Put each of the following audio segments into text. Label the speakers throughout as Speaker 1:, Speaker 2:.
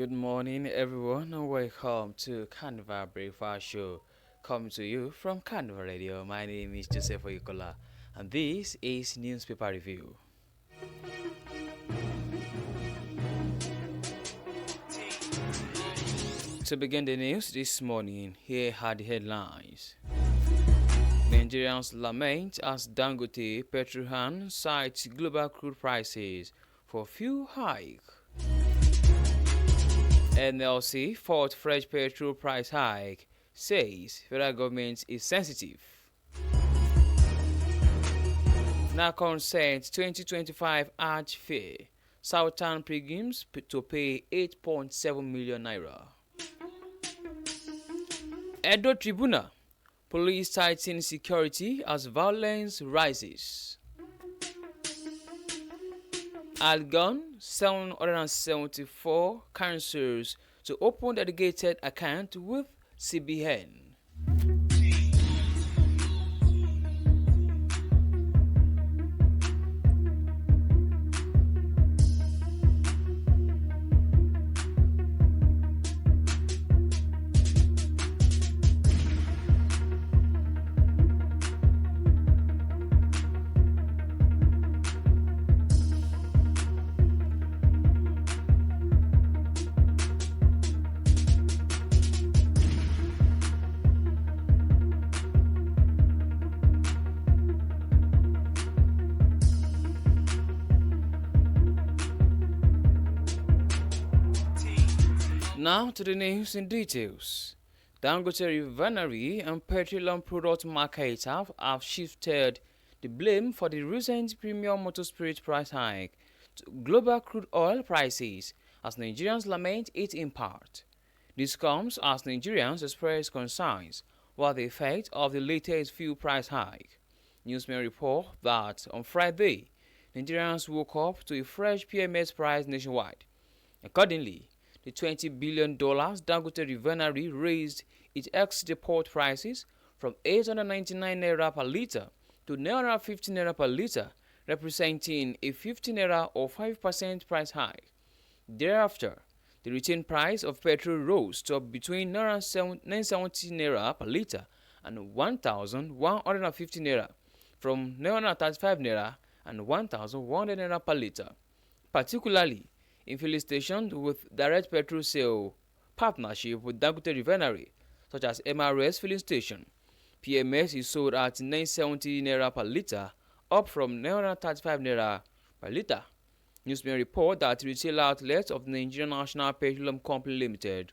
Speaker 1: Good morning, everyone, and welcome to Carnival Breakfast Show, coming to you from Carnival Radio. My name is Joseph Oyikola, and this is Newspaper Review. To begin the news this morning, here are the headlines. Nigerians lament as Dangote Petrohan cites global crude prices for fuel hike. NLC fought fresh petrol price hike, says federal government is sensitive. Now consent 2025 Hajj Fair, Southern pilgrims to pay 8.7 million naira. Edo Tribunal, police tightening security as violence rises. Algon 774 cancels to open dedicated account with CBN. Now to the news in details. Dangote Refinery and petroleum product markets have shifted the blame for the recent premium motor spirit price hike to global crude oil prices as Nigerians lament it in part. This comes as Nigerians express concerns about the effect of the latest fuel price hike. Newsmen report that on Friday, Nigerians woke up to a fresh PMS price nationwide. Accordingly, the $20 billion Dangote Refinery raised its ex-depot prices from 899 naira per litre to 950 naira per litre, representing a 50 naira or 5% price hike. Thereafter, the retail price of petrol rose to between 970 naira per litre and 1,150 naira, from 935 naira and 1,100 naira per litre. Particularly, in filling stations with direct petrol sale partnership with Dangote Refinery, such as MRS filling station, PMS is sold at 970 naira per litre, up from 935 naira per litre. Newsmen report that retail outlets of the Nigerian National Petroleum Company Limited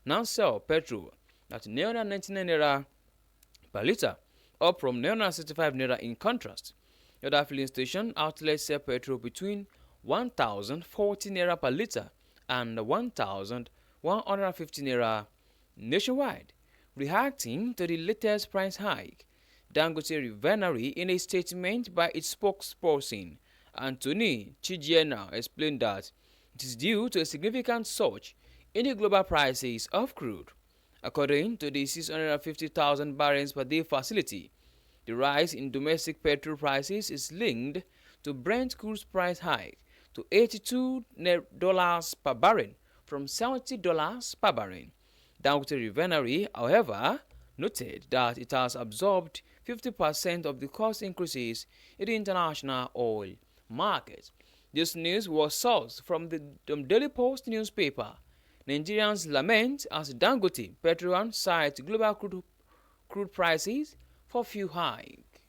Speaker 1: now sell petrol at 999 naira per litre, up from 965 naira. In contrast, other filling station outlets sell petrol between 1,040 naira per litre and 1,150 naira nationwide. Reacting to the latest price hike, Dangote Refinery, in a statement by its spokesperson, Anthony Chijiena, explained that it is due to a significant surge in the global prices of crude. According to the 650,000 barrels per day facility, the rise in domestic petrol prices is linked to Brent crude price hike to $82 per barrel from $70 per barrel. Dangote Refinery, however, noted that it has absorbed 50% of the cost increases in the international oil market. This news was sourced from the Daily Post newspaper. Nigerians lament as Dangote Petroleum cites global crude prices for fuel hike.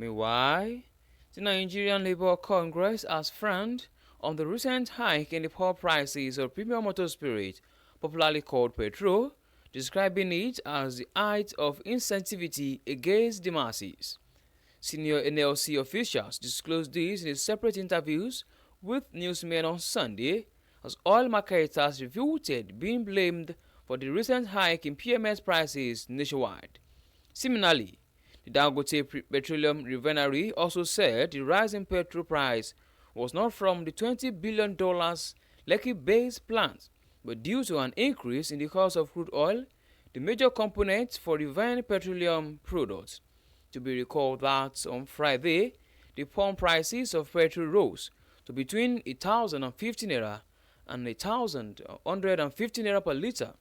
Speaker 1: Meanwhile, the Nigerian Labour Congress has frowned on the recent hike in the poor prices of premium motor spirit, popularly called petrol, describing it as the height of insensitivity against the masses. Senior NLC officials disclosed this in separate interviews with newsmen on Sunday, as oil marketers refuted being blamed for the recent hike in PMS prices nationwide. Similarly, the Dangote Petroleum Refinery also said the rise in petrol price was not from the $20 billion Lekki-based plant, but due to an increase in the cost of crude oil, the major component for refined petroleum products. To be recalled that on Friday, the pump prices of petrol rose to between 1,050 naira and 1,150 naira per litre,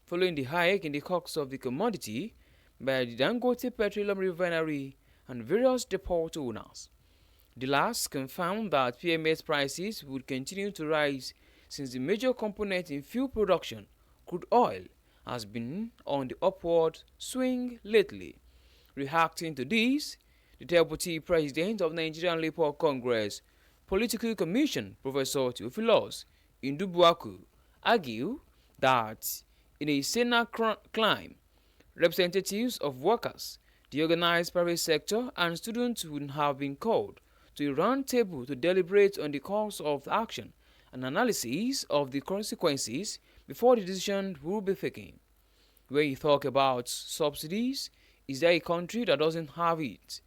Speaker 1: following the hike in the cost of the commodity by the Dangote Petroleum Refinery and various depot owners. The last confirmed that PMS prices would continue to rise since the major component in fuel production, crude oil, has been on the upward swing lately. Reacting to this, the Deputy President of Nigerian Labour Congress Political Commission, Professor Theophilus Indubuaku, argued that in a saner climate, representatives of workers, the organized private sector, and students would have been called to a round table to deliberate on the course of action and analysis of the consequences before the decision will be taken. When you talk about subsidies, is there a country that doesn't have it?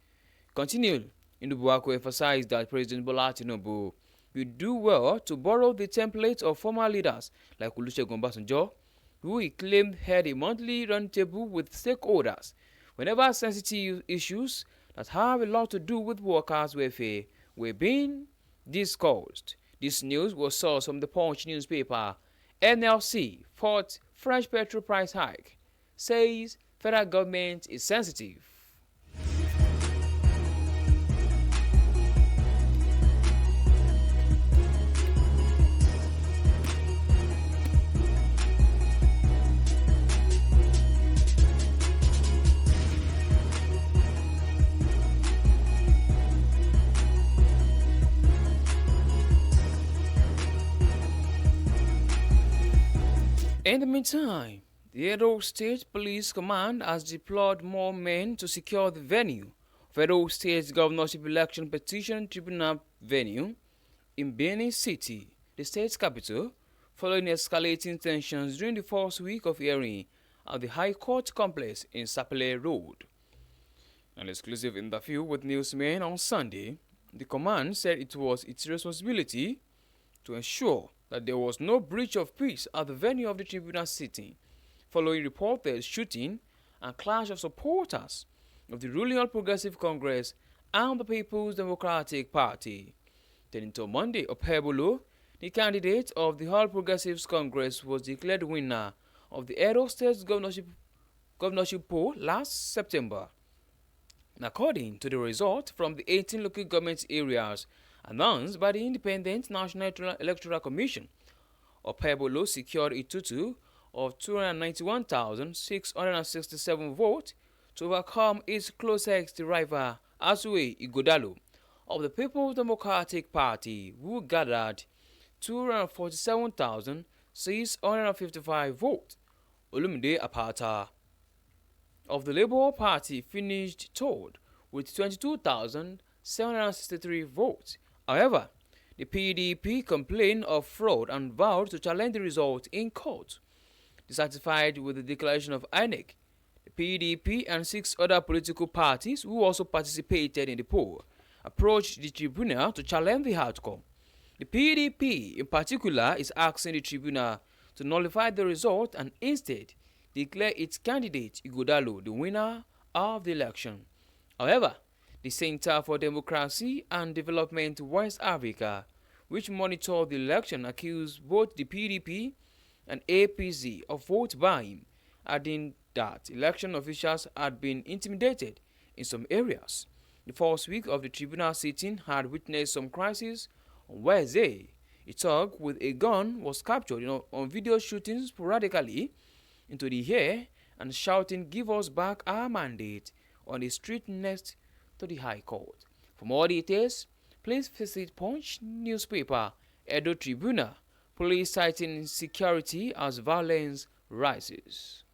Speaker 1: Continued, Indubuako emphasized that President Bola Tinubu will do well to borrow the template of former leaders like Olusegun Obasanjo, who he claimed had a monthly roundtable with stakeholders whenever sensitive issues that have a lot to do with workers' welfare were being discussed. This news was sourced from the Punch newspaper. NLC fought fresh petrol price hike, says federal government is sensitive. In the meantime, the Oyo State Police Command has deployed more men to secure the venue of Oyo State's governorship election petition tribunal venue in Benin City, the state's capital, following escalating tensions during the first week of hearing at the High Court complex in Sapele Road. An exclusive interview with newsmen on Sunday, the command said it was its responsibility to ensure that there was no breach of peace at the venue of the tribunal sitting, following reported shooting and clash of supporters of the ruling All Progressive Congress and the People's Democratic Party. Then until Monday, Opebolo, the candidate of the All Progressives Congress, was declared winner of the Oyo State governorship poll last September. According to the result from the 18 local government areas announced by the Independent National Electoral Commission, Opebolo secured a total of 291,667 votes to overcome its closest rival, Asue Ighodalo, of the People's Democratic Party, who gathered 247,655 votes. Olumide Apata of the Labour Party finished third with 22,763 votes. However, the PDP complained of fraud and vowed to challenge the result in court. Dissatisfied with the declaration of INEC, the PDP and 6 other political parties who also participated in the poll approached the tribunal to challenge the outcome. The PDP in particular is asking the tribunal to nullify the result and instead declare its candidate Ighodalo the winner of the election. However, the Center for Democracy and Development West Africa, which monitored the election, accused both the PDP and APC of vote buying, adding that election officials had been intimidated in some areas. The first week of the tribunal sitting had witnessed some crises. On Wednesday, a thug with a gun was captured on video shooting sporadically into the air and shouting, "Give us back our mandate," on a street next to the High Court. For more details, please visit Punch newspaper, Edo Tribunal, police citing security as violence rises.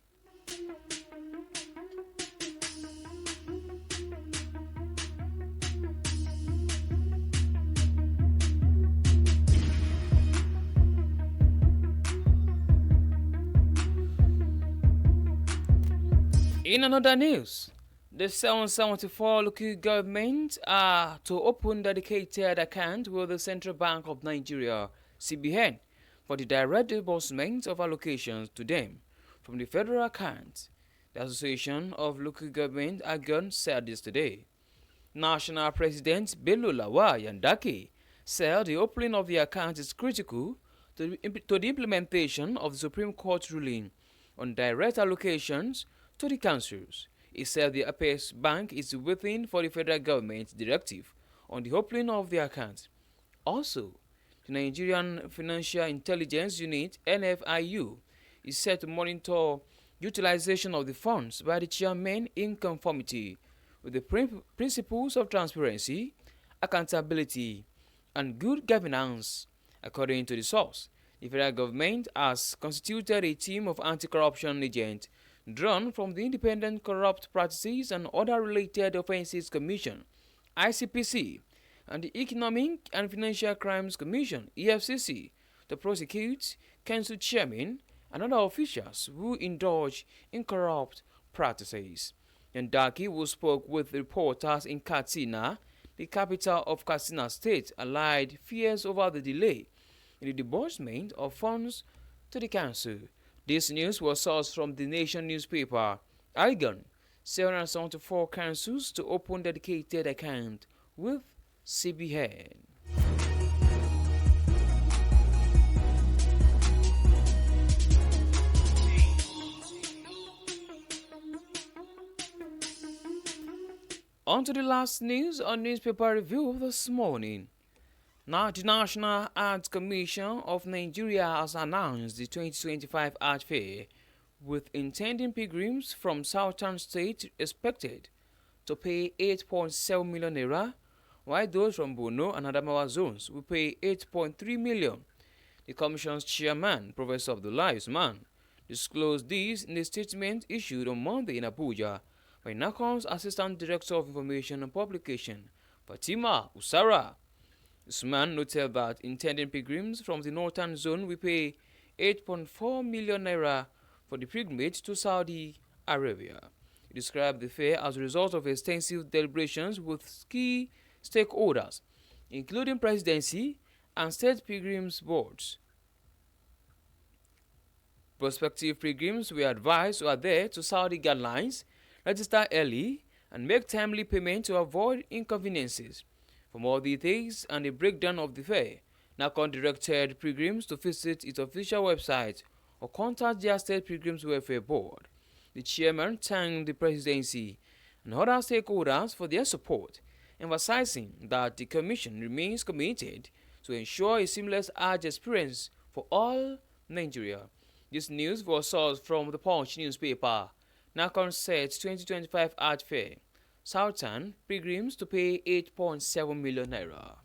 Speaker 1: In another news, the 774 local governments are to open dedicated account with the Central Bank of Nigeria, CBN, for the direct disbursement of allocations to them from the federal account. The Association of Local Government AGON said this today. National President Bello Lawal Yandaki said the opening of the account is critical to the implementation of the Supreme Court ruling on direct allocations to the councils. He said the Apex Bank is waiting for the federal government's directive on the opening of the account. Also, the Nigerian Financial Intelligence Unit (NFIU) is set to monitor utilization of the funds by the chairman in conformity with the principles of transparency, accountability, and good governance. According to the source, the federal government has constituted a team of anti-corruption agents drawn from the Independent Corrupt Practices and Other Related Offences Commission (ICPC) and the Economic and Financial Crimes Commission (EFCC) to prosecute council chairmen and other officials who indulge in corrupt practices. Yandaki, who spoke with reporters in Katsina, the capital of Katsina State, allied fears over the delay in the disbursement of funds to the council. This news was sourced from the Nation newspaper. AGON 774 councils to open dedicated account with CBN. On to the last news on newspaper review this morning. Now, the National Arts Commission of Nigeria has announced the 2025 Art Fair, with intending pilgrims from southern states expected to pay 8.7 million naira, while those from Borno and Adamawa zones will pay 8.3 million. The Commission's chairman, Professor Abdullah Usman, disclosed this in a statement issued on Monday in Abuja by NACON's Assistant Director of Information and Publication, Fatima Usara. Usman noted that intending pilgrims from the northern zone will pay 8.4 million naira for the pilgrimage to Saudi Arabia. He described the fair as a result of extensive deliberations with key stakeholders, including presidency and state pilgrims boards. Prospective pilgrims were advised to adhere to Saudi guidelines, register early, and make timely payment to avoid inconveniences. For more details and a breakdown of the fair, NACON directed pilgrims to visit its official website or contact their State Pilgrims Welfare Board. The chairman thanked the presidency and other stakeholders for their support, emphasizing that the commission remains committed to ensure a seamless Hajj experience for all Nigeria. This news was sourced from the Punch newspaper. NACON said 2025 Art Fair, Southern pilgrims to pay 8.7 million naira.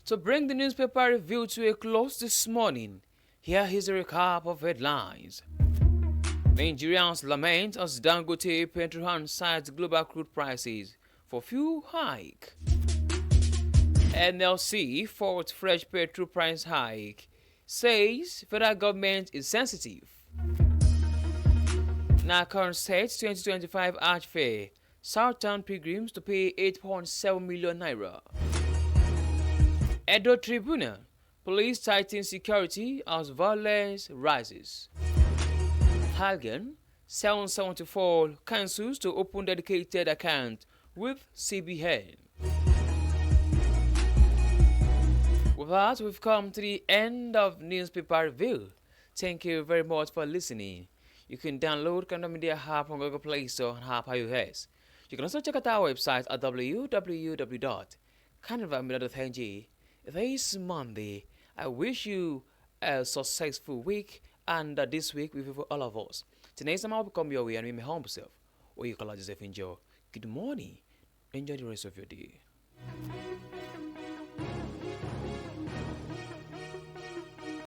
Speaker 1: To bring the newspaper review to a close this morning, here is a recap of headlines. Nigerians lament as Dangote Petrohan cites global crude prices for fuel hike. NLC fought fresh petrol price hike, says federal government is sensitive. NACON sets 2025 Art Fair, Southern pilgrims to pay 8.7 million naira. Edo Tribunal, police tighten security as violence rises. Hagen 774 councils to open dedicated account with CBN. With that, we've come to the end of newspaper review. Thank you very much for listening. You can download Carnival Media app on Google Play Store and app iOS. You can also check out our website at www.carnivalmedia.ng. This Monday, I wish you a successful week, and this week with all of us. Today's time I'll become your way and be my humble self. Or you call Joseph Enjoy. Good morning. Enjoy the rest of your day.